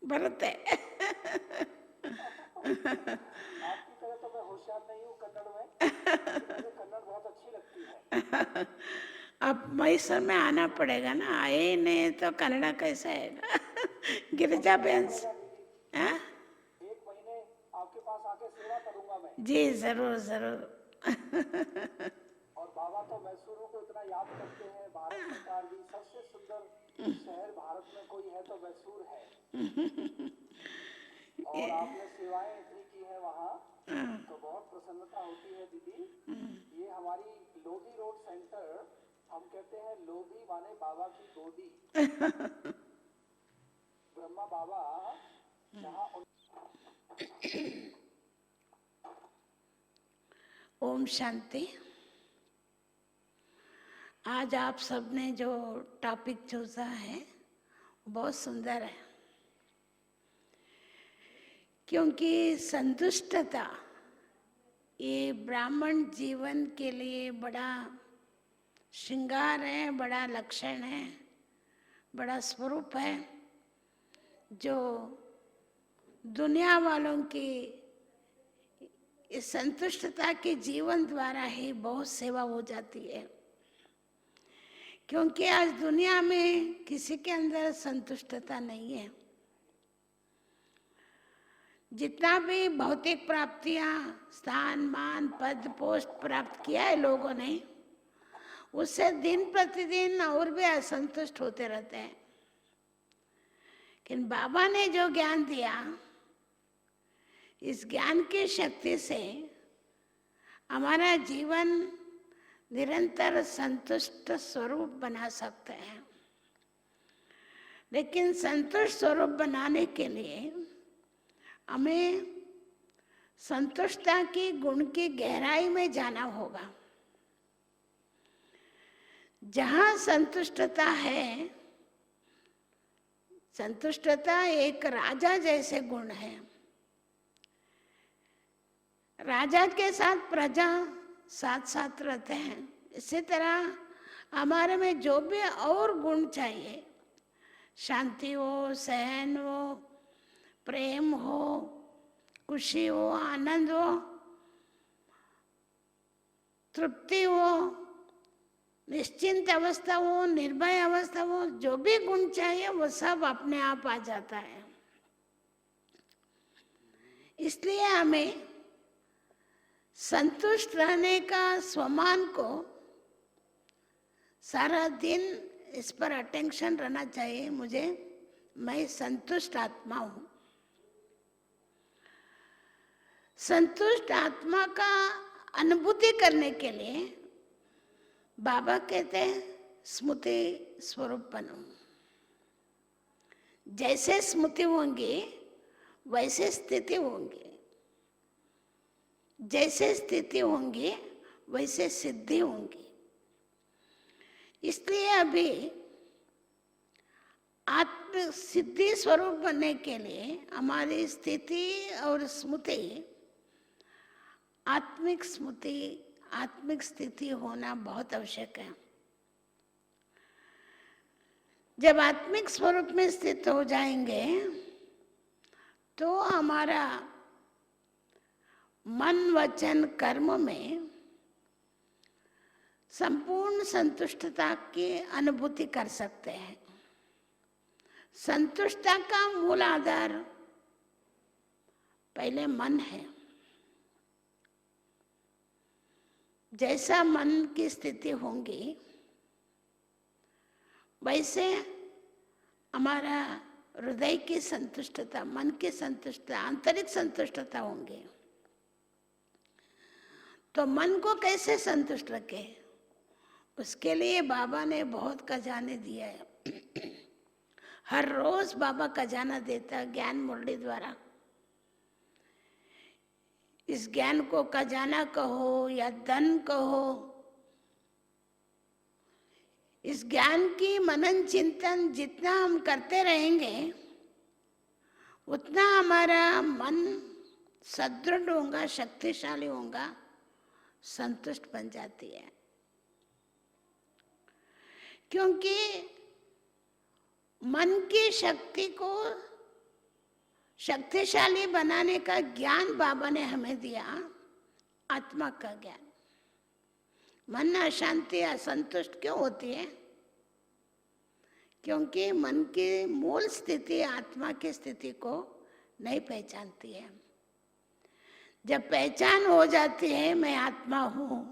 भरत है। आपकी तरह तो मैं होशियार नहीं हूँ कन्नड़ में, लेकिन मुझे कन्नड़ बहुत अच्छी लगती है। अब मैसूर में आना पड़ेगा ना, आए नहीं तो कन्नड़ा कैसा आएगा? गिरिजा अब आना बहन पड़ेगा दीदी, हाँ? 1 महीने आपके पास आके सेवा करूंगा मैं। जी जरूर जरूर। और बाबा तो मैसूरू को इतना याद करते हैं, भारत सरकार भी सबसे सुंदर शहर भारत में कोई है तो मैसूर है। और आपने सेवाएं इतनी की हैं वहाँ, तो बहुत प्रसन्नता होती है दीदी। ये हमारी लोधी रोड सेंटर, हम कहते हैं लोधी माने बाबा की गोदी। ब्रह्मा बाबा जहाँ ओम शांति। आज आप सबने जो टॉपिक चूजा है बहुत सुंदर है, क्योंकि संतुष्टता ये ब्राह्मण जीवन के लिए बड़ा श्रृंगार है, बड़ा लक्षण है, बड़ा स्वरूप है, जो दुनिया वालों की इस संतुष्टता के जीवन द्वारा ही बहुत सेवा हो जाती है। क्योंकि आज दुनिया में किसी के अंदर संतुष्टता नहीं है। जितना भी भौतिक प्राप्तियां, स्थान मान पद पोस्ट प्राप्त किया है लोगों ने, उससे दिन प्रतिदिन और भी असंतुष्ट होते रहते हैं। लेकिन बाबा ने जो ज्ञान दिया, इस ज्ञान की शक्ति से हमारा जीवन निरंतर संतुष्ट स्वरूप बना सकते हैं। लेकिन संतुष्ट स्वरूप बनाने के लिए हमें संतुष्टता की गुण की गहराई में जाना होगा। जहाँ संतुष्टता है, संतुष्टता एक राजा जैसे गुण है। राजा के साथ प्रजा साथ साथ रहते हैं। इसी तरह हमारे में जो भी और गुण चाहिए, शांति हो, सहन हो, प्रेम हो, खुशी हो, आनंद हो, तृप्ति हो, निश्चिंत अवस्था हो, निर्भय अवस्था हो, जो भी गुण चाहिए वो सब अपने आप आ जाता है। इसलिए हमें संतुष्ट रहने का स्वमान को सारा दिन इस पर अटेंशन रहना चाहिए। मैं संतुष्ट आत्मा हूं। संतुष्ट आत्मा का अनुभूति करने के लिए बाबा कहते हैं स्मृति स्वरूप बनो। जैसे स्मृति होंगी वैसे स्थिति होंगी, जैसे स्थिति होंगी वैसे सिद्धि होंगी। इसलिए अभी आत्म सिद्धि स्वरूप बनने के लिए हमारी स्थिति और स्मृति, आत्मिक स्मृति, आत्मिक स्थिति होना बहुत आवश्यक है। जब आत्मिक स्वरूप में स्थित हो जाएंगे तो हमारा मन वचन कर्म में संपूर्ण संतुष्टता की अनुभूति कर सकते हैं। संतुष्टता का मूल आधार पहले मन है। जैसा मन की स्थिति होंगी वैसे हमारा हृदय की संतुष्टता, मन की संतुष्टता, आंतरिक संतुष्टता होंगी। तो मन को कैसे संतुष्ट रखे, उसके लिए बाबा ने बहुत खजाने दिया है। हर रोज बाबा खजाना देता है ज्ञान मुरली द्वारा। इस ज्ञान को खजाना कहो या धन कहो, इस ज्ञान की मनन चिंतन जितना हम करते रहेंगे उतना हमारा मन सदृढ़ होगा, शक्तिशाली होगा, संतुष्ट बन जाती है। क्योंकि मन की शक्ति को शक्तिशाली बनाने का ज्ञान बाबा ने हमें दिया, आत्मा का ज्ञान। मन अशांति असंतुष्ट क्यों होती है? क्योंकि मन की मूल स्थिति आत्मा की स्थिति को नहीं पहचानती है। जब पहचान हो जाती है मैं आत्मा हूँ,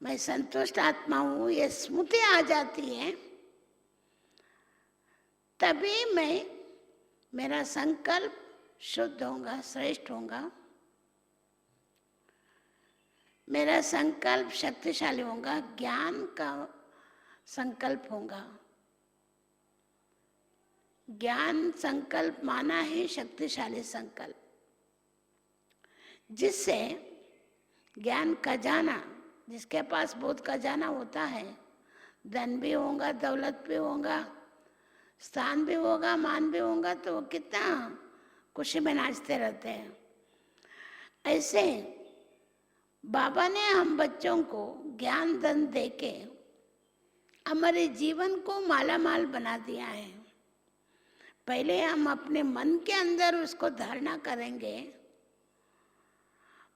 मैं संतुष्ट आत्मा हूँ, ये स्मृति आ जाती है, तभी मेरा संकल्प शुद्ध होगा, श्रेष्ठ होगा, मेरा संकल्प शक्तिशाली होगा, ज्ञान का संकल्प होगा। ज्ञान संकल्प माना है शक्तिशाली संकल्प, जिससे ज्ञान खजाना, जिसके पास बहुत खजाना होता है, धन भी होगा, दौलत भी होगा, स्थान भी होगा, मान भी होगा, तो वो कितना खुशी में नाचते रहते हैं। ऐसे बाबा ने हम बच्चों को ज्ञान धन देके हमारे जीवन को मालामाल बना दिया है। पहले हम अपने मन के अंदर उसको धारणा करेंगे,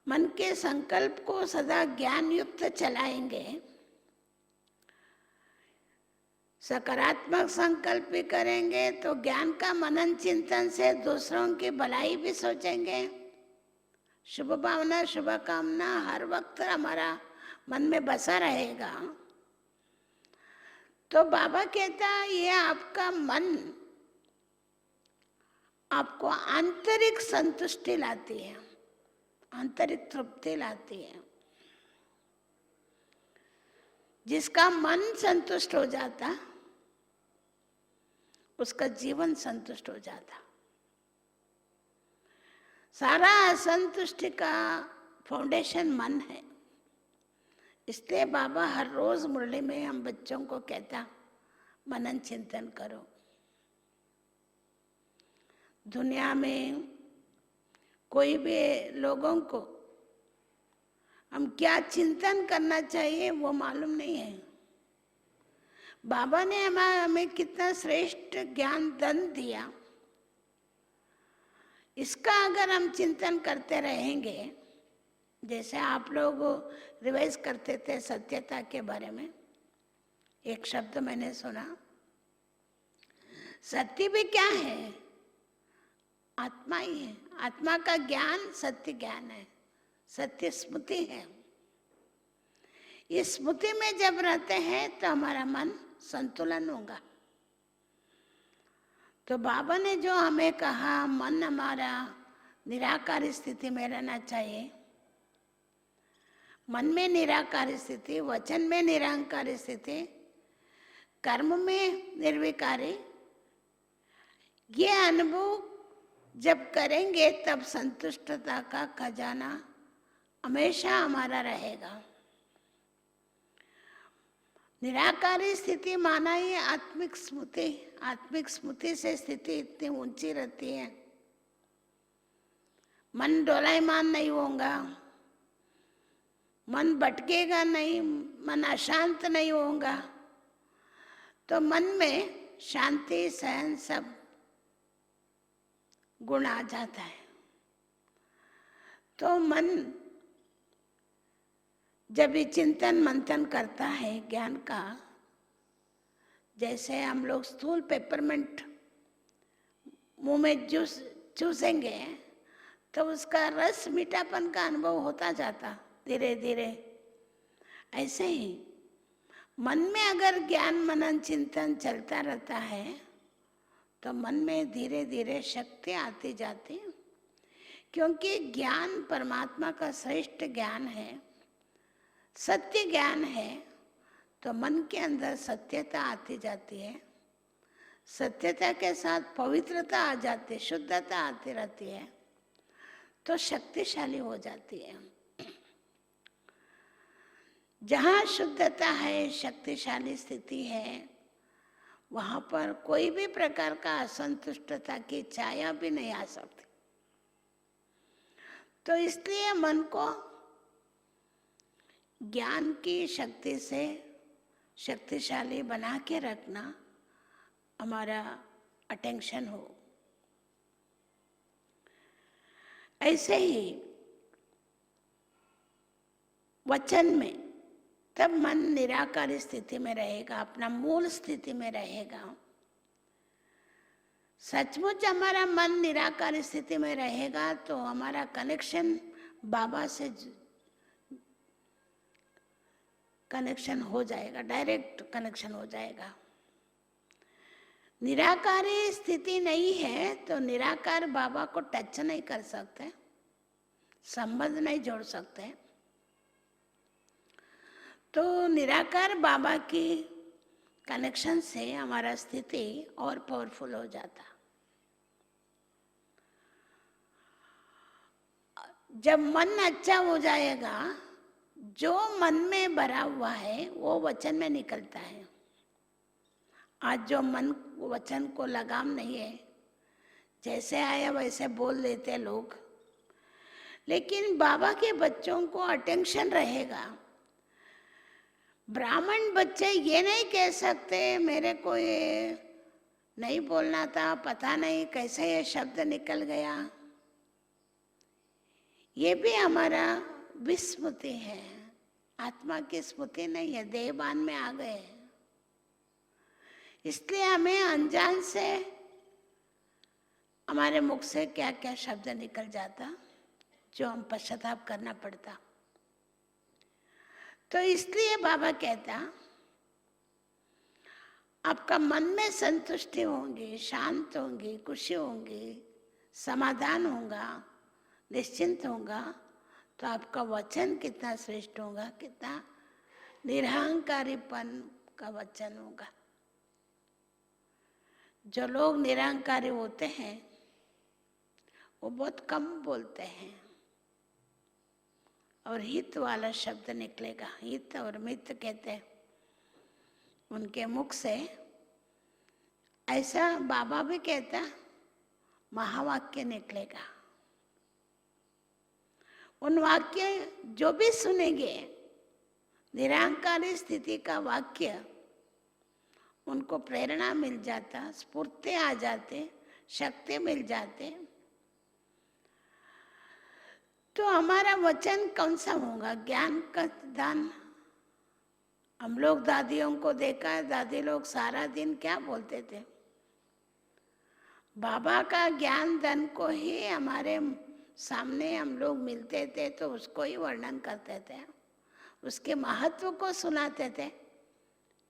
मन के संकल्प को सदा ज्ञान युक्त चलाएंगे, सकारात्मक संकल्प भी करेंगे तो ज्ञान का मनन चिंतन से दूसरों की भलाई भी सोचेंगे, शुभ भावना शुभ कामना हर वक्त हमारा मन में बसा रहेगा। तो बाबा कहता है ये आपका मन आपको आंतरिक संतुष्टि लाती है, आंतरिक तृप्ति लाती है। जिसका मन संतुष्ट हो जाता उसका जीवन संतुष्ट हो जाता। सारा असंतुष्टि का फाउंडेशन मन है। इसलिए बाबा हर रोज मुरली में हम बच्चों को कहता मनन चिंतन करो। दुनिया में कोई भी लोगों को हम क्या चिंतन करना चाहिए वो मालूम नहीं है। बाबा ने हमें कितना श्रेष्ठ ज्ञान दान दिया, इसका अगर हम चिंतन करते रहेंगे, जैसे आप लोग रिवाइज करते थे सत्यता के बारे में, एक शब्द मैंने सुना, सत्य भी क्या है? आत्मा ही है। आत्मा का ज्ञान सत्य ज्ञान है, सत्य स्मृति है। इस स्मृति में जब रहते हैं तो हमारा मन संतुलन होगा। तो बाबा ने जो हमें कहा मन हमारा निराकार स्थिति में रहना चाहिए, मन में निराकार स्थिति, वचन में निरंकार स्थिति, कर्म में निर्विकारी, ये अनुभव जब करेंगे तब संतुष्टता का खजाना हमेशा हमारा रहेगा। निराकारी स्थिति माना ही आत्मिक स्मृति। आत्मिक स्मृति से स्थिति इतनी ऊंची रहती है, मन डोलायमान नहीं होगा, मन भटकेगा नहीं, मन अशांत नहीं होगा, तो मन में शांति सहन सब गुण आ जाता है। तो मन जब भी चिंतन मंथन करता है ज्ञान का, जैसे हम लोग स्थूल पेपरमेंट मुंह में चूसेंगे तो उसका रस मीठापन का अनुभव होता जाता धीरे धीरे। ऐसे ही मन में अगर ज्ञान मनन चिंतन चलता रहता है तो मन में धीरे धीरे शक्ति आती जाती, क्योंकि ज्ञान परमात्मा का श्रेष्ठ ज्ञान है, सत्य ज्ञान है। तो मन के अंदर सत्यता आती जाती है, सत्यता के साथ पवित्रता आ जाती है, शुद्धता आती रहती है, तो शक्तिशाली हो जाती है। जहाँ शुद्धता है, शक्तिशाली स्थिति है, वहाँ पर कोई भी प्रकार का असंतुष्टता की छाया भी नहीं आ सकती। तो इसलिए मन को ज्ञान की शक्ति से शक्तिशाली बना के रखना हमारा अटेंशन हो। ऐसे ही वचन में तब मन निराकारी स्थिति में रहेगा, अपना मूल स्थिति में रहेगा। सचमुच हमारा मन निराकारी स्थिति में रहेगा तो हमारा कनेक्शन बाबा से कनेक्शन हो जाएगा, डायरेक्ट कनेक्शन हो जाएगा। निराकारी स्थिति नहीं है तो निराकार बाबा को टच नहीं कर सकते, संबंध नहीं जोड़ सकते। तो निराकार बाबा की कनेक्शन से हमारा स्थिति और पावरफुल हो जाता। जब मन अच्छा हो जाएगा, जो मन में भरा हुआ है वो वचन में निकलता है। आज जो मन वचन को लगाम नहीं है, जैसे आया वैसे बोल देते लोग, लेकिन बाबा के बच्चों को अटेंशन रहेगा। ब्राह्मण बच्चे ये नहीं कह सकते मेरे को ये नहीं बोलना था, पता नहीं कैसे ये शब्द निकल गया। ये भी हमारा विस्मृति है, आत्मा की स्मृति नहीं है, देहभान में आ गए। इसलिए हमें अनजान से हमारे मुख से क्या क्या शब्द निकल जाता जो हम पश्चाताप करना पड़ता। तो इसलिए बाबा कहता आपका मन में संतुष्टि होंगी, शांत होंगी, खुशी होंगी, समाधान होगा, निश्चिंत होगा, तो आपका वचन कितना श्रेष्ठ होगा, कितना निरहंकारीपन का वचन होगा। जो लोग निरहंकारी होते हैं वो बहुत कम बोलते हैं और हित वाला शब्द निकलेगा। हित और मित कहते हैं उनके मुख से। ऐसा बाबा भी कहता महावाक्य निकलेगा। उन वाक्य जो भी सुनेंगे निरहंकारी स्थिति का वाक्य, उनको प्रेरणा मिल जाता, स्फूर्ति आ जाते, शक्ति मिल जाते। तो हमारा वचन कौन सा होगा? ज्ञान का दान। हम लोग दादियों को देखा, दादी लोग सारा दिन क्या बोलते थे? बाबा का ज्ञान दान को ही हमारे सामने हम लोग मिलते थे तो उसको ही वर्णन करते थे, उसके महत्व को सुनाते थे।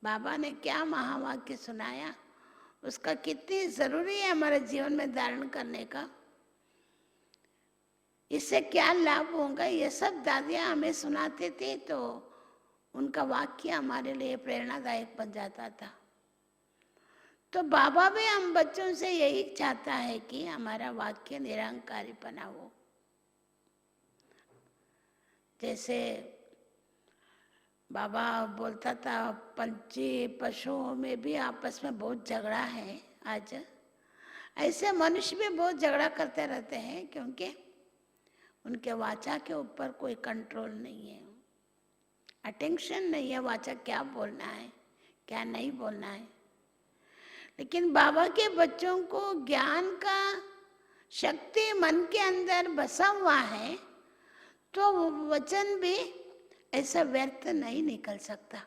बाबा ने क्या महावाक्य सुनाया, उसका कितनी जरूरी है हमारे जीवन में धारण करने का, इससे क्या लाभ होगा, ये सब दादियाँ हमें सुनाते थे। तो उनका वाक्य हमारे लिए प्रेरणादायक बन जाता था। तो बाबा भी हम बच्चों से यही चाहता है कि हमारा वाक्य निरहंकारीपना हो। जैसे बाबा बोलता था पंछी पशुओं में भी आपस में बहुत झगड़ा है आज, ऐसे मनुष्य भी बहुत झगड़ा करते रहते हैं क्योंकि उनके वाचा के ऊपर कोई कंट्रोल नहीं है, अटेंशन नहीं है, वाचा क्या बोलना है क्या नहीं बोलना है। लेकिन बाबा के बच्चों को ज्ञान का शक्ति मन के अंदर बसा हुआ है तो वचन भी ऐसा व्यर्थ नहीं निकल सकता।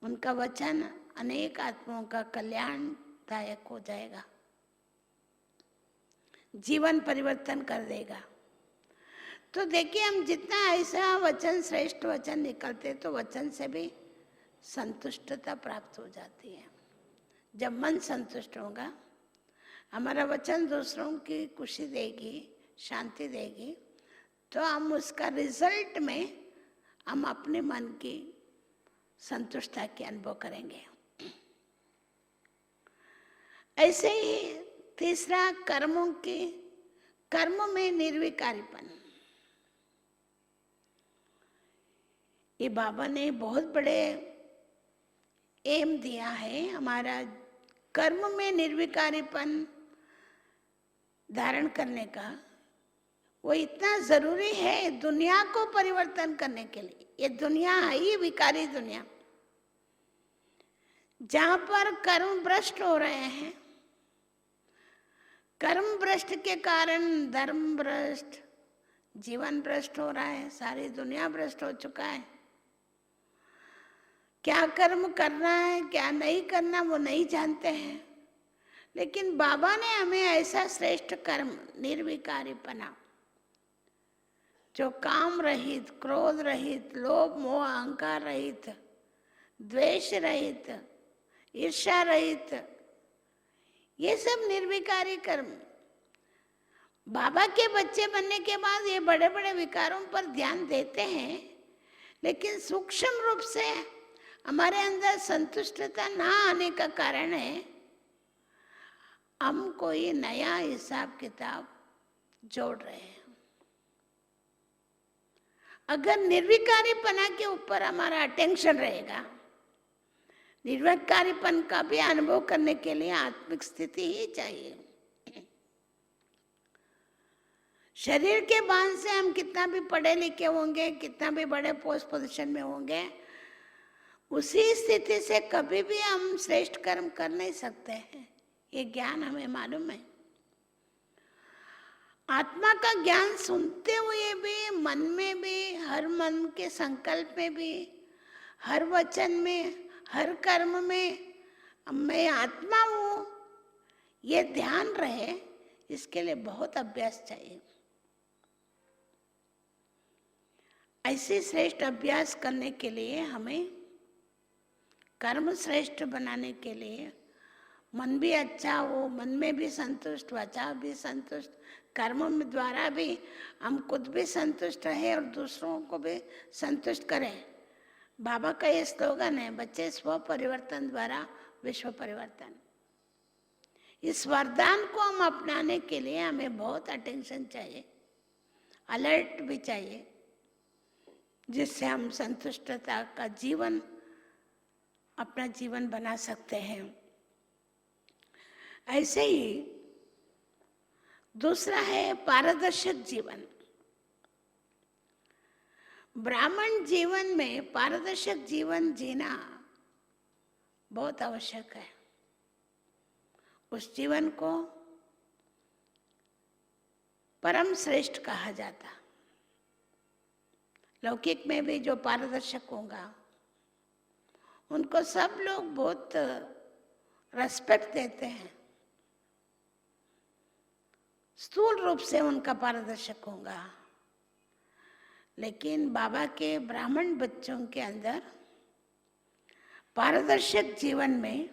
उनका वचन अनेक आत्माओं का कल्याणदायक हो जाएगा, जीवन परिवर्तन कर देगा। तो देखिए हम जितना ऐसा वचन श्रेष्ठ वचन निकलते तो वचन से भी संतुष्टता प्राप्त हो जाती है। जब मन संतुष्ट होगा, हमारा वचन दूसरों की खुशी देगी, शांति देगी, तो हम उसका रिजल्ट में हम अपने मन की संतुष्टता के अनुभव करेंगे। ऐसे ही तीसरा कर्म में निर्विकारीपन। ये बाबा ने बहुत बड़े एम दिया है हमारा कर्म में निर्विकारीपन धारण करने का। वो इतना जरूरी है दुनिया को परिवर्तन करने के लिए। ये दुनिया है ही विकारी दुनिया, जहां पर कर्म भ्रष्ट हो रहे हैं, कर्म भ्रष्ट के कारण धर्म भ्रष्ट, जीवन भ्रष्ट हो रहा है, सारी दुनिया भ्रष्ट हो चुका है। क्या कर्म करना है क्या नहीं करना वो नहीं जानते हैं। लेकिन बाबा ने हमें ऐसा श्रेष्ठ कर्म निर्विकारीपना, जो काम रहित, क्रोध रहित, लोभ मोह अहंकार रहित, द्वेष रहित, ईर्ष्या रहित, ये सब निर्विकारी कर्म। बाबा के बच्चे बनने के बाद ये बड़े बड़े विकारों पर ध्यान देते हैं, लेकिन सूक्ष्म रूप से हमारे अंदर संतुष्टता ना आने का कारण है हम कोई नया हिसाब किताब जोड़ रहे हैं। अगर निर्विकारीपना के ऊपर हमारा अटेंशन रहेगा, निर्विकारीपन का भी अनुभव करने के लिए आत्मिक स्थिति ही चाहिए। शरीर के बांध से हम कितना भी पढ़े लिखे होंगे, कितना भी बड़े पोस्ट पोजीशन में होंगे, उसी स्थिति से कभी भी हम श्रेष्ठ कर्म कर नहीं सकते हैं। ये ज्ञान हमें मालूम है। आत्मा का ज्ञान सुनते हुए भी, मन में भी, हर मन के संकल्प में भी, हर वचन में, हर कर्म में मैं आत्मा हूँ, ये ध्यान रहे, इसके लिए बहुत अभ्यास चाहिए। ऐसे श्रेष्ठ अभ्यास करने के लिए हमें कर्म श्रेष्ठ बनाने के लिए मन भी अच्छा हो, मन में भी संतुष्ट, वचा भी संतुष्ट, कर्म द्वारा भी हम खुद भी संतुष्ट रहे और दूसरों को भी संतुष्ट करें। बाबा का ये स्लोगन है, बच्चे स्व परिवर्तन द्वारा विश्व परिवर्तन। इस वरदान को हम अपनाने के लिए हमें बहुत अटेंशन चाहिए, अलर्ट भी चाहिए, जिससे हम संतुष्टता का जीवन, अपना जीवन बना सकते हैं। ऐसे ही दूसरा है पारदर्शक जीवन। ब्राह्मण जीवन में पारदर्शक जीवन जीना बहुत आवश्यक है। उस जीवन को परम श्रेष्ठ कहा जाता। लौकिक में भी जो पारदर्शक होगा उनको सब लोग बहुत रेस्पेक्ट देते हैं, स्थूल रूप से उनका पारदर्शक होगा। लेकिन बाबा के ब्राह्मण बच्चों के अंदर पारदर्शक जीवन में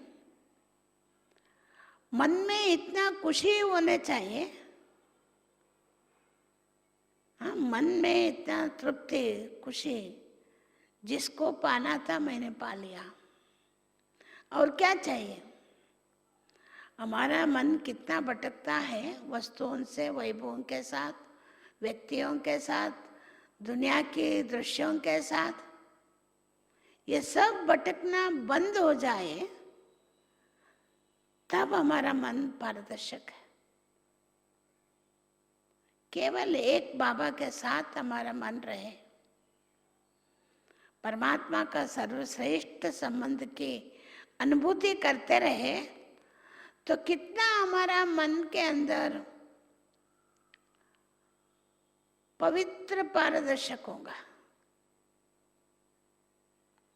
मन में इतना खुशी होने चाहिए, हाँ, मन में इतना तृप्ति, खुशी, जिसको पाना था मैंने पा लिया। और क्या चाहिए? हमारा मन कितना भटकता है वस्तुओं से, वैभवों के साथ, व्यक्तियों के साथ, दुनिया के दृश्यों के साथ। ये सब भटकना बंद हो जाए तब हमारा मन पारदर्शक है। केवल एक बाबा के साथ हमारा मन रहे, परमात्मा का सर्वश्रेष्ठ संबंध की अनुभूति करते रहे, तो कितना हमारा मन के अंदर पवित्र पारदर्शक होगा।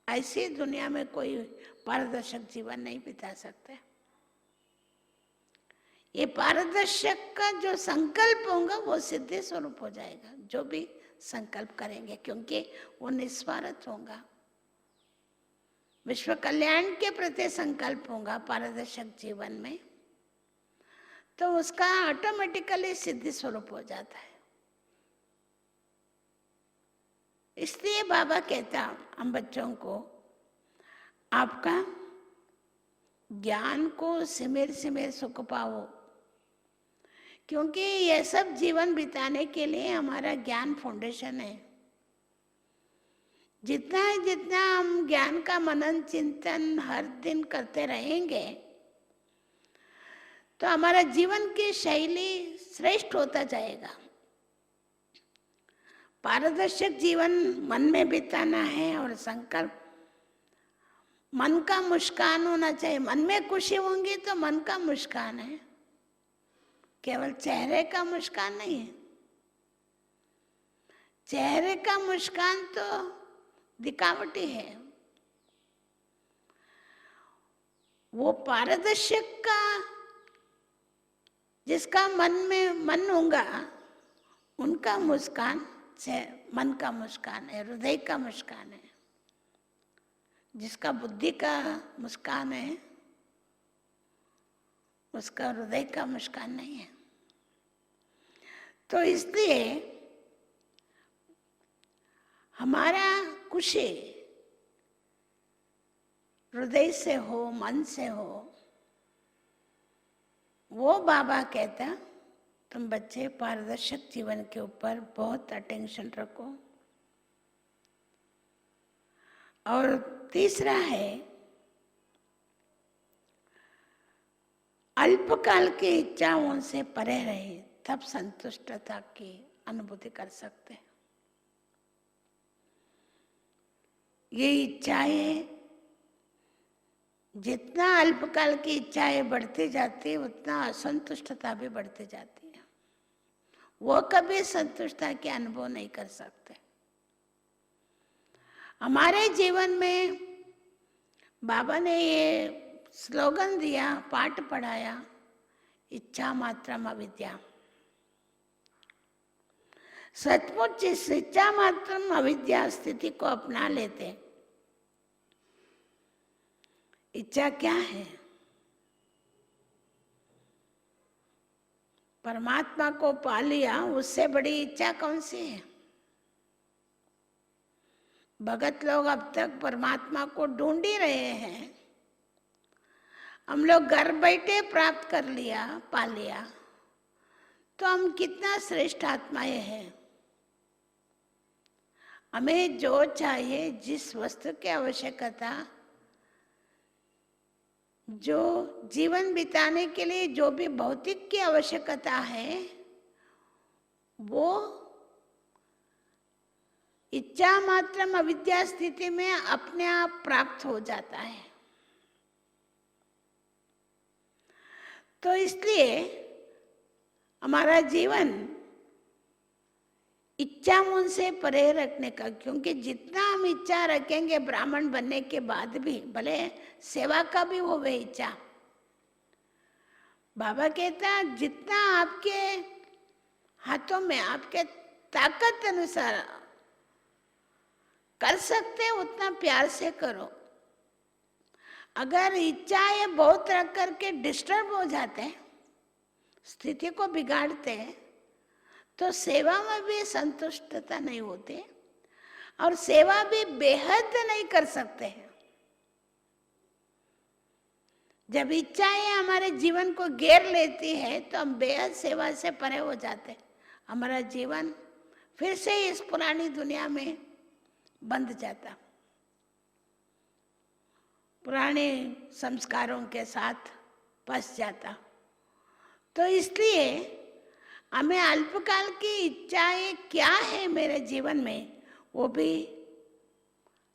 ऐसी दुनिया में कोई पारदर्शक जीवन नहीं बिता सकते। ये पारदर्शक का जो संकल्प होगा वो सिद्धि स्वरूप हो जाएगा, जो भी संकल्प करेंगे, क्योंकि वो निस्वार्थ होगा, विश्व कल्याण के प्रति संकल्प होगा पारदर्शक जीवन में, तो उसका ऑटोमेटिकली सिद्धि स्वरूप हो जाता है। इसलिए बाबा कहता हम बच्चों को, आपका ज्ञान को सिमर सिमर सुख पाओ, क्योंकि यह सब जीवन बिताने के लिए हमारा ज्ञान फाउंडेशन है। जितना हम ज्ञान का मनन चिंतन हर दिन करते रहेंगे, तो हमारा जीवन की शैली श्रेष्ठ होता जाएगा। पारदर्शक जीवन मन में बिताना है और संकल्प मन का मुस्कान होना चाहिए। मन में खुशी होंगी तो मन का मुस्कान है। केवल चेहरे का मुस्कान नहीं है। चेहरे का मुस्कान तो दिखावटी है, वो पारदर्शक का जिसका मन में मन होगा उनका मुस्कान मन का मुस्कान है, हृदय का मुस्कान है। जिसका बुद्धि का मुस्कान है उसका हृदय का मुस्कान नहीं है। तो इसलिए हमारा खुशी हृदय से हो, मन से हो। वो बाबा कहता तुम बच्चे पारदर्शक जीवन के ऊपर बहुत अटेंशन रखो। और तीसरा है अल्पकाल की इच्छाओं से परे रहे, तब संतुष्टता की अनुभूति कर सकते हैं। ये इच्छाएं जितना अल्पकाल की इच्छाएं बढ़ती जाती है उतना असंतुष्टता भी बढ़ती जाती है। वो कभी संतुष्टता के अनुभव नहीं कर सकते। हमारे जीवन में बाबा ने ये स्लोगन दिया, पाठ पढ़ाया, इच्छा मात्रम अविद्या। सचमुच इस इच्छा मात्रम अविद्या स्थिति को अपना लेते। इच्छा क्या है? परमात्मा को पा लिया, उससे बड़ी इच्छा कौन सी है? भगत लोग अब तक परमात्मा को ढूंढ ही रहे हैं। हम लोग घर बैठे प्राप्त कर लिया, पा लिया, तो हम कितना श्रेष्ठ आत्माएं हैं। हमें जो चाहिए, जिस वस्तु की आवश्यकता, जो जीवन बिताने के लिए जो भी भौतिक की आवश्यकता है, वो इच्छा मात्रम अविद्या स्थिति में अपने आप प्राप्त हो जाता है। तो इसलिए हमारा जीवन इच्छाओं से परे रखने का, क्योंकि जितना हम इच्छा रखेंगे ब्राह्मण बनने के बाद भी, भले सेवा का भी हो वे इच्छा, बाबा कहता जितना आपके हाथों में आपके ताकत अनुसार कर सकते हैं उतना प्यार से करो। अगर इच्छाएं बहुत रख करके डिस्टर्ब हो जाते हैं, स्थिति को बिगाड़ते हैं, तो सेवा में भी संतुष्टता नहीं होती और सेवा भी बेहद नहीं कर सकते हैं। जब इच्छाएं हमारे जीवन को घेर लेती है तो हम बेहद सेवा से परे हो जाते हैं। हमारा जीवन फिर से इस पुरानी दुनिया में बंध जाता, पुराने संस्कारों के साथ फंस जाता। तो इसलिए हमें अल्पकाल की इच्छाएं क्या है मेरे जीवन में, वो भी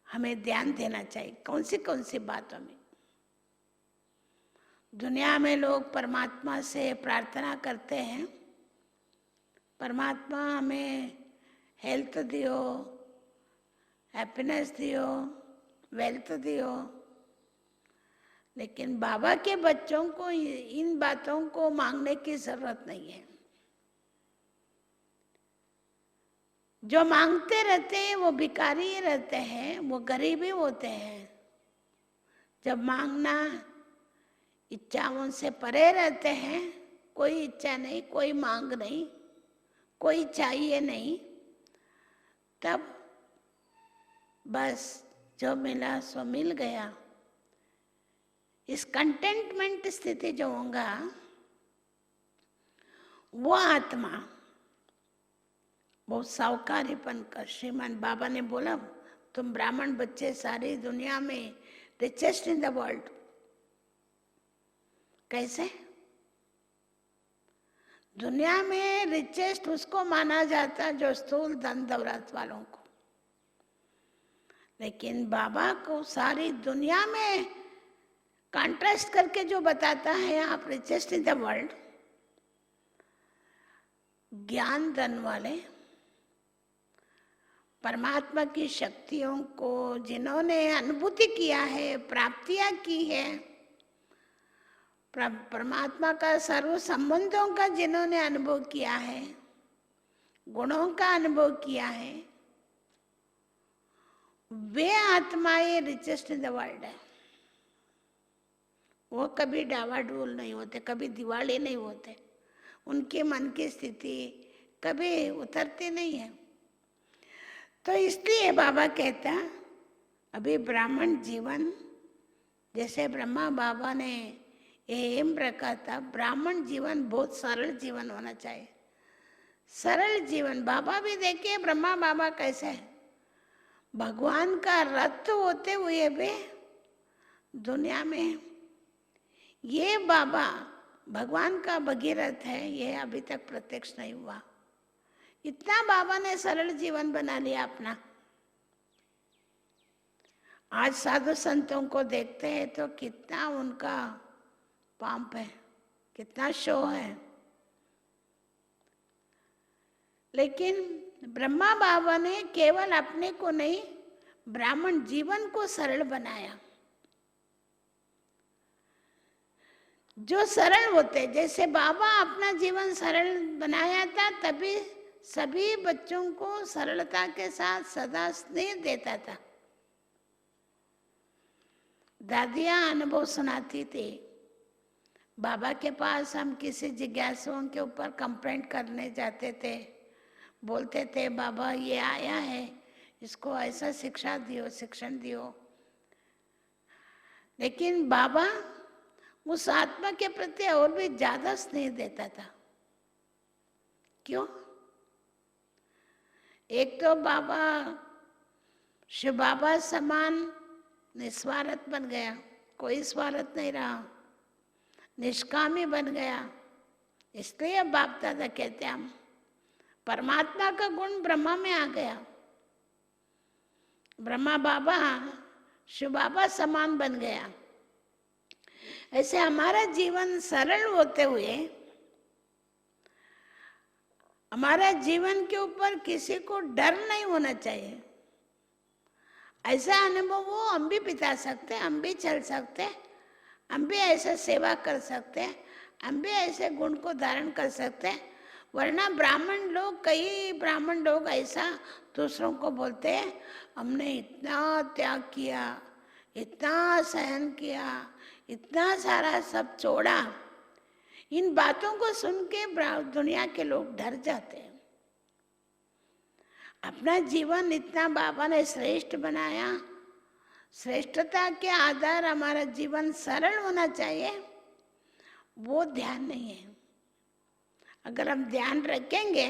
हमें ध्यान देना चाहिए। कौन सी बातों में? दुनिया में लोग परमात्मा से प्रार्थना करते हैं, परमात्मा हमें हेल्थ दियो, हैप्पीनेस दियो, वेल्थ दियो। लेकिन बाबा के बच्चों को इन बातों को मांगने की जरूरत नहीं है। जो मांगते रहते हैं वो भिखारी ही रहते हैं, वो गरीब ही होते हैं। जब मांगना इच्छाओं से परे रहते हैं, कोई इच्छा नहीं, कोई मांग नहीं, कोई चाहिए नहीं, तब बस जो मिला सो मिल गया। इस कंटेंटमेंट स्थिति जो होगा, वो आत्मा बहुत सावकारीपन का। श्रीमान बाबा ने बोला तुम ब्राह्मण बच्चे सारी दुनिया में रिचेस्ट इन द वर्ल्ड। कैसे? दुनिया में रिचेस्ट उसको माना जाता जो स्थूल धन दौलत वालों को, लेकिन बाबा को सारी दुनिया में कॉन्ट्रास्ट करके जो बताता है आप रिचेस्ट इन द वर्ल्ड, ज्ञान धन वाले, परमात्मा की शक्तियों को जिन्होंने अनुभूति किया है, प्राप्तियां की है, परमात्मा का सर्व संबंधों का जिन्होंने अनुभव किया है, गुणों का अनुभव किया है, वे आत्माएं रिचेस्ट इन द वर्ल्ड है। वो कभी डावाडोल नहीं होते, कभी दिवाली नहीं होते, उनके मन की स्थिति कभी उतरती नहीं है। तो इसलिए बाबा कहता, अभी ब्राह्मण जीवन, जैसे ब्रह्मा बाबा ने एम रखा था, ब्राह्मण जीवन बहुत सरल जीवन होना चाहिए। सरल जीवन, बाबा भी देखिए ब्रह्मा बाबा कैसे है, भगवान का रथ होते हुए भी दुनिया में ये बाबा भगवान का भगीरथ है, ये अभी तक प्रत्यक्ष नहीं हुआ। इतना बाबा ने सरल जीवन बना लिया अपना। आज साधु संतों को देखते हैं तो कितना उनका पंप है, कितना शो है, लेकिन ब्रह्मा बाबा ने केवल अपने को नहीं, ब्राह्मण जीवन को सरल बनाया। जो सरल होते, जैसे बाबा अपना जीवन सरल बनाया था, तभी सभी बच्चों को सरलता के साथ सदा स्नेह देता था। दादियां अनुभव सुनाती थी, बाबा के पास हम किसी जिज्ञासुओं के ऊपर कंप्लेंट करने जाते थे, बोलते थे बाबा ये आया है, इसको ऐसा शिक्षा दियो, शिक्षण दियो, लेकिन बाबा उस आत्मा के प्रति और भी ज्यादा स्नेह देता था। क्यों? एक तो बाबा शिव बाबा समान निस्वार्थ बन गया, कोई स्वार्थ नहीं रहा, निष्कामी बन गया। इसलिए बाप दादा कहते हैं, हम परमात्मा का गुण ब्रह्मा में आ गया। ब्रह्मा बाबा शिव बाबा समान बन गया। ऐसे हमारा जीवन सरल होते हुए, हमारा जीवन के ऊपर किसी को डर नहीं होना चाहिए। ऐसा अनुभव हो, हम भी बिता सकते हैं, हम भी चल सकते हैं, हम भी ऐसा सेवा कर सकते हैं, हम भी ऐसे गुण को धारण कर सकते हैं। वरना ब्राह्मण लोग, कई ब्राह्मण लोग ऐसा दूसरों को बोलते हैं, हमने इतना त्याग किया, इतना सहन किया, इतना सारा सब छोड़ा। इन बातों को सुन के दुनिया के लोग डर जाते हैं। अपना जीवन इतना बाबा ने श्रेष्ठ बनाया, श्रेष्ठता के आधार हमारा जीवन सरल होना चाहिए, वो ध्यान नहीं है। अगर हम ध्यान रखेंगे,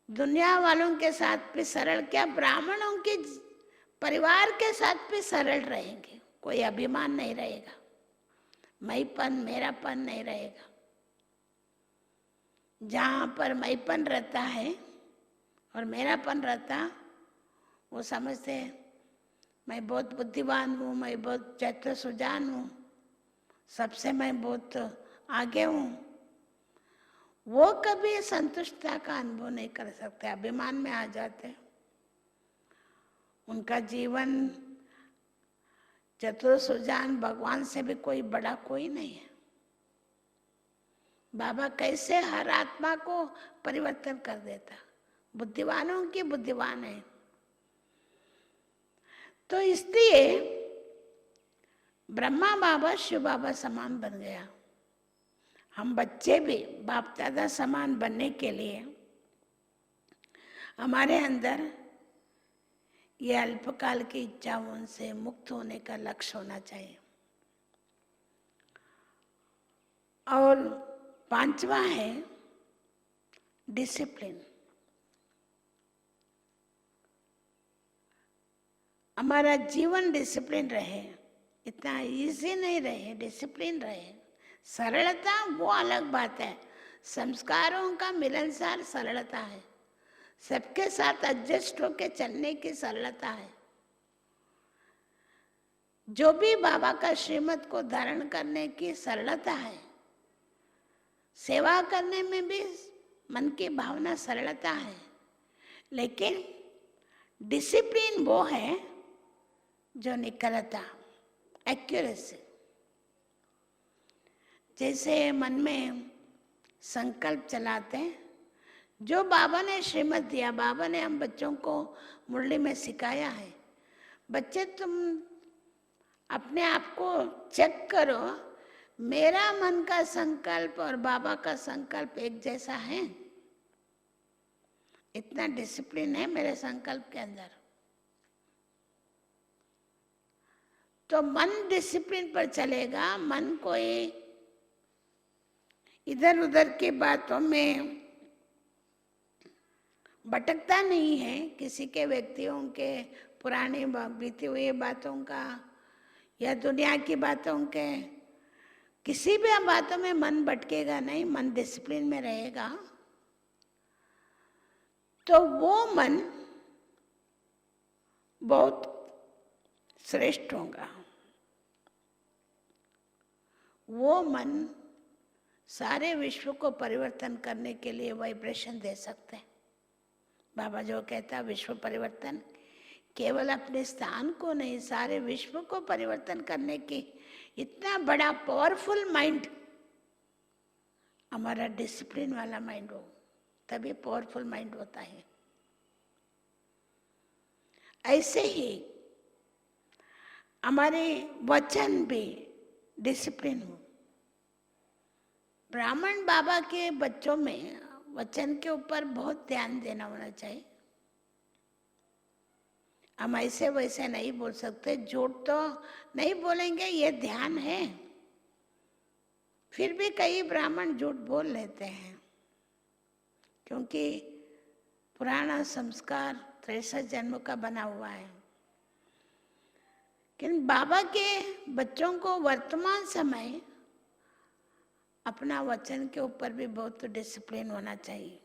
दुनिया वालों के साथ भी सरल, क्या ब्राह्मणों के परिवार के साथ भी सरल रहेंगे, कोई अभिमान नहीं रहेगा, मैंपन मेरापन नहीं रहेगा। जहाँ पर मैंपन रहता है और मेरापन रहता, वो समझते मैं बहुत बुद्धिमान हूँ, मैं बहुत चतुर सुजान हूँ, सबसे मैं बहुत आगे हूँ, वो कभी संतुष्टता का अनुभव नहीं कर सकते, अभिमान में आ जाते। उनका जीवन चतुर सुजान भगवान से भी कोई बड़ा कोई नहीं है। बाबा कैसे हर आत्मा को परिवर्तन कर देता, बुद्धिमानों की बुद्धिमान है। तो इसलिए ब्रह्मा बाबा शिव बाबा समान बन गया। हम बच्चे भी बाप दादा समान बनने के लिए हमारे अंदर ये अल्पकाल की इच्छाओं से मुक्त होने का लक्ष्य होना चाहिए। और पांचवा है डिसिप्लिन। हमारा जीवन डिसिप्लिन रहे, इतना इजी नहीं रहे, डिसिप्लिन रहे। सरलता वो अलग बात है, संस्कारों का मिलनसार सरलता है, सबके साथ एडजस्ट होके चलने की सरलता है। जो भी बाबा का श्रीमत को धारण करने की सरलता है, सेवा करने में भी मन की भावना सरलता है, लेकिन डिसिप्लिन वो है जो निकलता, एक्यूरेसी। जैसे मन में संकल्प चलाते हैं, जो बाबा ने श्रीमत दिया, बाबा ने हम बच्चों को मुरली में सिखाया है, बच्चे तुम अपने आप को चेक करो, मेरा मन का संकल्प और बाबा का संकल्प एक जैसा है? इतना डिसिप्लिन है मेरे संकल्प के अंदर। तो मन डिसिप्लिन पर चलेगा, मन कोई इधर उधर की बातों में भटकता नहीं है, किसी के व्यक्तियों के पुरानी बीती हुई बातों का या दुनिया की बातों के, किसी भी बातों में मन भटकेगा नहीं, मन डिसिप्लिन में रहेगा। तो वो मन बहुत श्रेष्ठ होगा। वो मन सारे विश्व को परिवर्तन करने के लिए वाइब्रेशन दे सकते हैं। बाबा जो कहता है विश्व परिवर्तन केवल अपने स्थान को नहीं, सारे विश्व को परिवर्तन करने की इतना बड़ा पावरफुल माइंड हमारा डिसिप्लिन वाला माइंड हो, तभी पावरफुल माइंड होता है। ऐसे ही हमारे वचन भी डिसिप्लिन हो। ब्राह्मण बाबा के बच्चों में वचन के ऊपर बहुत ध्यान देना होना चाहिए। हम ऐसे वैसे नहीं बोल सकते, झूठ तो नहीं बोलेंगे, ये ध्यान है। फिर भी कई ब्राह्मण झूठ बोल लेते हैं, क्योंकि पुराना संस्कार 63 जन्म का बना हुआ है। लेकिन बाबा के बच्चों को वर्तमान समय अपना वचन के ऊपर भी बहुत डिसिप्लिन होना चाहिए,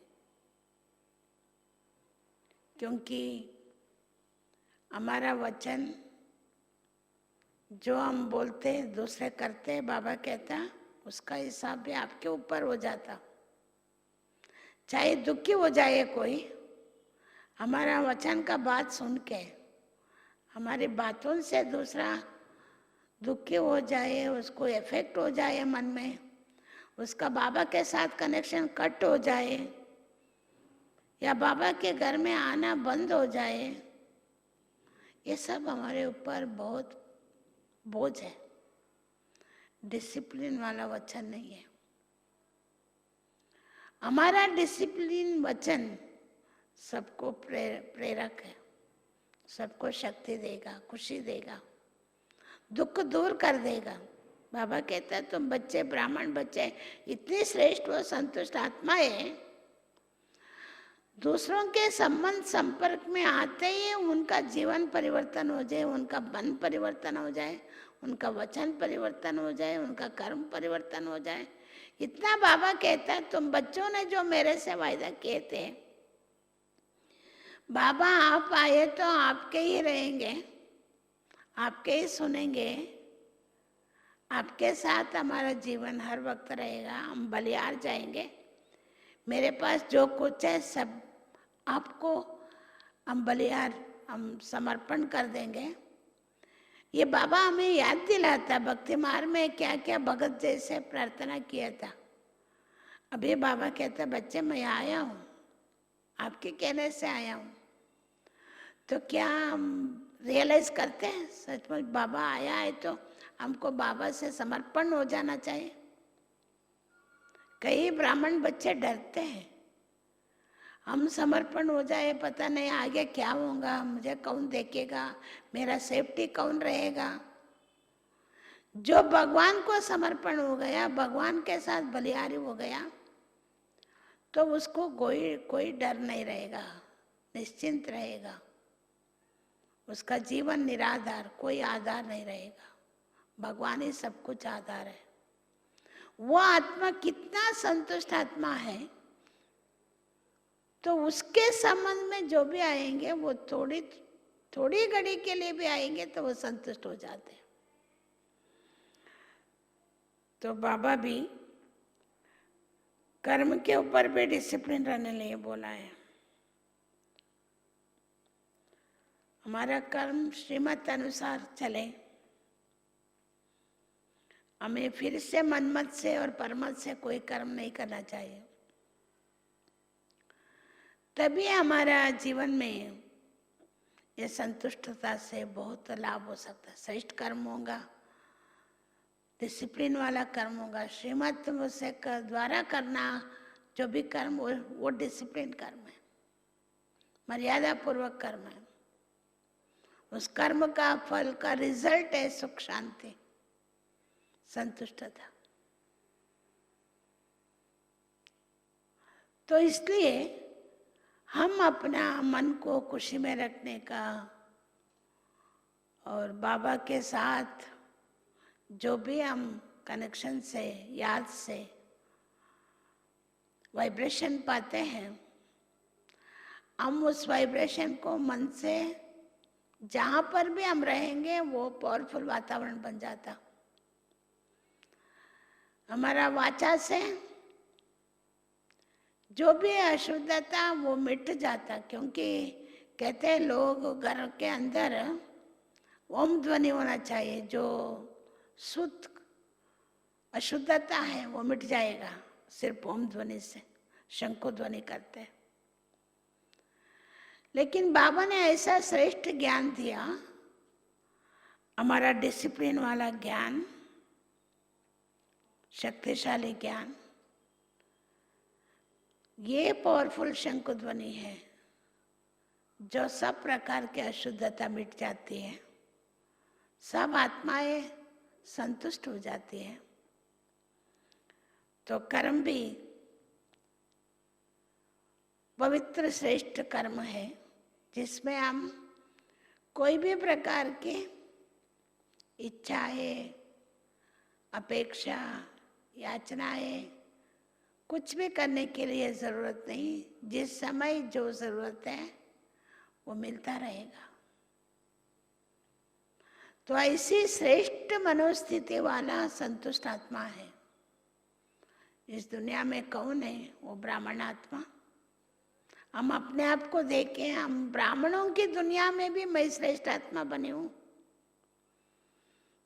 क्योंकि हमारा वचन जो हम बोलते दूसरे करते, बाबा कहता उसका हिसाब भी आपके ऊपर हो जाता। चाहे दुखी हो जाए कोई, हमारा वचन का बात सुन के हमारी बातों से दूसरा दुखी हो जाए, उसको इफेक्ट हो जाए मन में, उसका बाबा के साथ कनेक्शन कट हो जाए या बाबा के घर में आना बंद हो जाए, ये सब हमारे ऊपर बहुत बोझ है। डिसिप्लिन वाला वचन नहीं है हमारा। डिसिप्लिन वचन सबको प्रेरक है, सबको शक्ति देगा, खुशी देगा, दुख दूर कर देगा। बाबा कहता है तुम बच्चे, ब्राह्मण बच्चे इतनी श्रेष्ठ व संतुष्ट आत्माएं, दूसरों के संबंध संपर्क में आते ही उनका जीवन परिवर्तन हो जाए, उनका मन परिवर्तन हो जाए, उनका वचन परिवर्तन हो जाए, उनका कर्म परिवर्तन हो जाए। इतना बाबा कहता है तुम बच्चों ने जो मेरे से वायदा किए थे, बाबा आप आए तो आपके ही रहेंगे, आपके ही सुनेंगे, आपके साथ हमारा जीवन हर वक्त रहेगा, हम बलिहार जाएंगे, मेरे पास जो कुछ है सब आपको हम बलिहार, हम समर्पण कर देंगे। ये बाबा हमें याद दिलाता भक्ति मार्ग में क्या क्या भगत जैसे प्रार्थना किया था। अभी बाबा कहता बच्चे मैं आया हूँ, आपके कहने से आया हूँ। तो क्या हम रियलाइज करते हैं सचमुच बाबा आया है तो हमको बाबा से समर्पण हो जाना चाहिए। कई ब्राह्मण बच्चे डरते हैं, हम समर्पण हो जाए पता नहीं आगे क्या होगा, मुझे कौन देखेगा, मेरा सेफ्टी कौन रहेगा। जो भगवान को समर्पण हो गया, भगवान के साथ बलिहारी हो गया, तो उसको कोई डर नहीं रहेगा, निश्चिंत रहेगा। उसका जीवन निराधार, कोई आधार नहीं रहेगा, भगवान ही सब कुछ आधार है। वो आत्मा कितना संतुष्ट आत्मा है, तो उसके संबंध में जो भी आएंगे वो थोड़ी घड़ी के लिए भी आएंगे तो वो संतुष्ट हो जाते हैं। तो बाबा भी कर्म के ऊपर भी डिसिप्लिन रहने लिए बोला है। हमारा कर्म श्रीमत अनुसार चले, हमें फिर से मनमत से और परमत से कोई कर्म नहीं करना चाहिए। तभी हमारा जीवन में ये संतुष्टता से बहुत लाभ हो सकता है। श्रेष्ठ कर्म होगा, डिसिप्लिन वाला कर्म होगा। श्रीमत से द्वारा करना जो भी कर्म वो डिसिप्लिन कर्म है, मर्यादा पूर्वक कर्म है। उस कर्म का फल का रिजल्ट है सुख, शांति, संतुष्टता। तो इसलिए हम अपना मन को खुशी में रखने का और बाबा के साथ जो भी हम कनेक्शन से, याद से वाइब्रेशन पाते हैं, हम उस वाइब्रेशन को मन से जहाँ पर भी हम रहेंगे वो पावरफुल वातावरण बन जाता। हमारा वाचा से जो भी अशुद्धता वो मिट जाता, क्योंकि कहते हैं लोग घर के अंदर ओम ध्वनि होना चाहिए, जो शुद्ध अशुद्धता है वो मिट जाएगा सिर्फ ओम ध्वनि से, शंखो ध्वनि करते हैं। लेकिन बाबा ने ऐसा श्रेष्ठ ज्ञान दिया, हमारा डिसिप्लिन वाला ज्ञान, शक्तिशाली ज्ञान, ये पावरफुल शंख ध्वनि है जो सब प्रकार की अशुद्धता मिट जाती है, सब आत्माएं संतुष्ट हो जाती है। तो कर्म भी पवित्र श्रेष्ठ कर्म है जिसमें हम कोई भी प्रकार की इच्छाएं, अपेक्षा, याचनाएं कुछ भी करने के लिए जरूरत नहीं। जिस समय जो जरूरत है वो मिलता रहेगा। तो ऐसी श्रेष्ठ मनोस्थिति वाला संतुष्ट आत्मा है। इस दुनिया में कौन है? वो ब्राह्मण आत्मा। हम अपने आप को देखें, हम ब्राह्मणों की दुनिया में भी मैं श्रेष्ठ आत्मा बनी हूं।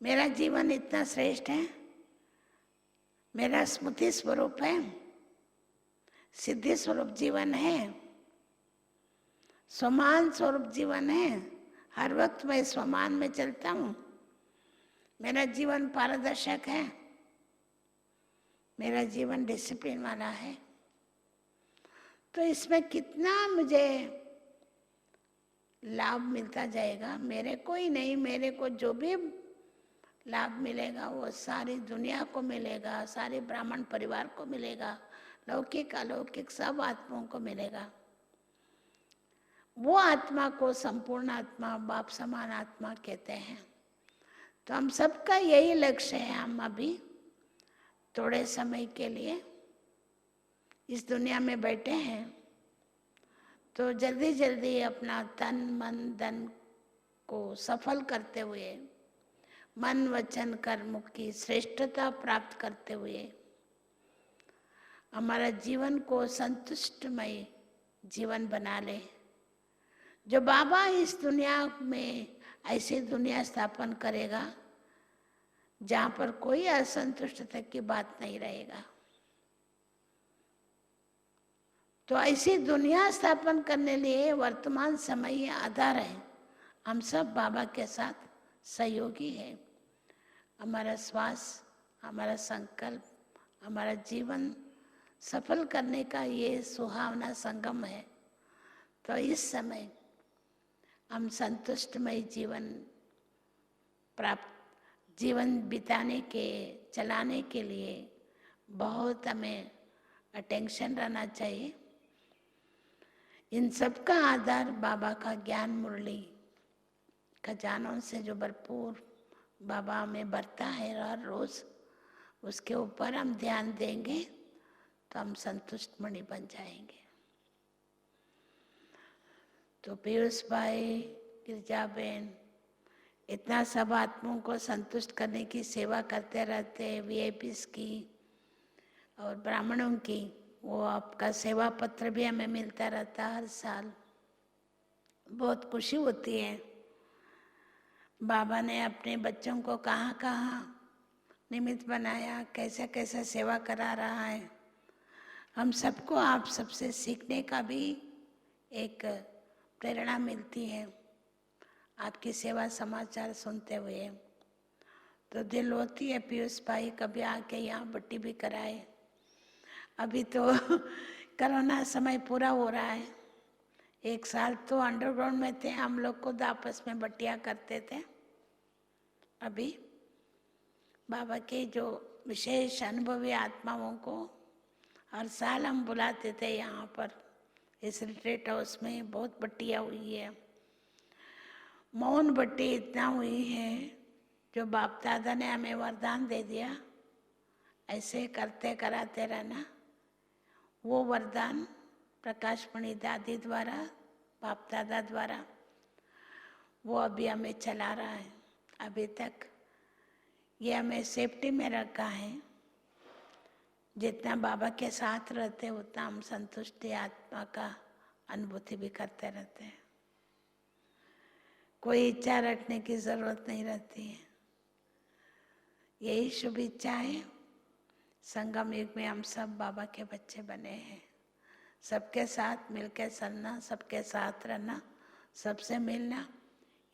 मेरा जीवन इतना श्रेष्ठ है, मेरा स्मृति स्वरूप है, सिद्धि स्वरूप जीवन है, स्वमान स्वरूप जीवन है। हर वक्त मैं स्वमान में चलता हूँ। मेरा जीवन पारदर्शक है, मेरा जीवन डिसिप्लिन वाला है। तो इसमें कितना मुझे लाभ मिलता जाएगा। मेरे को ही नहीं, मेरे को जो भी लाभ मिलेगा वो सारी दुनिया को मिलेगा, सारे ब्राह्मण परिवार को मिलेगा, लौकिक अलौकिक सब आत्माओं को मिलेगा। वो आत्मा को संपूर्ण आत्मा, बाप समान आत्मा कहते हैं। तो हम सबका यही लक्ष्य है। हम अभी थोड़े समय के लिए इस दुनिया में बैठे हैं, तो जल्दी जल्दी अपना तन मन धन को सफल करते हुए, मन वचन कर्म की श्रेष्ठता प्राप्त करते हुए हमारा जीवन को संतुष्टमय जीवन बना ले। जो बाबा इस दुनिया में ऐसी दुनिया स्थापन करेगा जहाँ पर कोई असंतुष्टता की बात नहीं रहेगा। तो ऐसी दुनिया स्थापन करने लिए वर्तमान समय ही आधार है। हम सब बाबा के साथ सहयोगी हैं। हमारा श्वास, हमारा संकल्प, हमारा जीवन सफल करने का ये सुहावना संगम है। तो इस समय हम संतुष्टमय जीवन बिताने के, चलाने के लिए बहुत हमें अटेंशन रहना चाहिए। इन सब का आधार बाबा का ज्ञान मुरली खजानों से जो भरपूर बाबा में बरता है हर रोज, उसके ऊपर हम ध्यान देंगे तो हम संतुष्ट मणि बन जाएंगे। तो पीयूष भाई, गिरजा बहन इतना सब आत्माओं को संतुष्ट करने की सेवा करते रहते हैं, वीआईपीस की और ब्राह्मणों की। वो आपका सेवा पत्र भी हमें मिलता रहता हर साल। बहुत खुशी होती है। बाबा ने अपने बच्चों को कहाँ कहाँ निमित्त बनाया, कैसे कैसे सेवा करा रहा है। हम सबको आप सबसे सीखने का भी एक प्रेरणा मिलती है आपकी सेवा समाचार सुनते हुए। तो दिल होती है पीयूष भाई कभी आके यहाँ बट्टी भी कराए। अभी तो कोरोना समय पूरा हो रहा है। 1 साल तो अंडरग्राउंड में थे, हम लोग खुद आपस में बट्टियाँ करते थे। अभी बाबा के जो विशेष अनुभवी आत्माओं को हर साल हम बुलाते थे यहाँ पर, इस रिट्रीट हाउस में बहुत बट्टियाँ हुई है। मौन बट्टी इतना हुई है जो बाप दादा ने हमें वरदान दे दिया, ऐसे करते कराते रहना। वो वरदान प्रकाश मणि दादी द्वारा, बाप दादा द्वारा, वो अभी हमें चला रहा है। अभी तक ये हमें सेफ्टी में रखा है। जितना बाबा के साथ रहते उतना हम संतुष्टि आत्मा का अनुभूति भी करते रहते हैं। कोई इच्छा रखने की जरूरत नहीं रहती है। यही शुभ इच्छा है। संगम युग में हम सब बाबा के बच्चे बने हैं। सबके साथ मिलकर चलना, सबके साथ रहना, सबसे मिलना,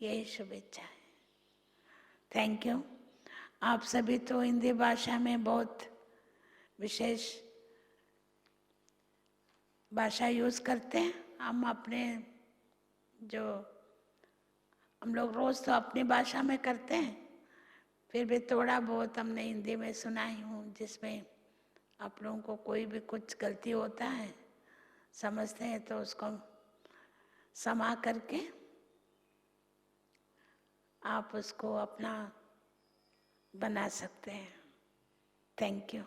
यही शुभ इच्छा है। Thank you. आप सभी तो हिंदी भाषा में बहुत विशेष भाषा यूज करते हैं। हम अपने जो हम लोग रोज तो अपनी भाषा में करते हैं, फिर भी थोड़ा बहुत हमने हिंदी में सुनाई हूँ, जिसमें आप लोगों को कोई भी कुछ गलती होता है समझते हैं तो उसको समा करके आप उसको अपना बना सकते हैं। Thank you.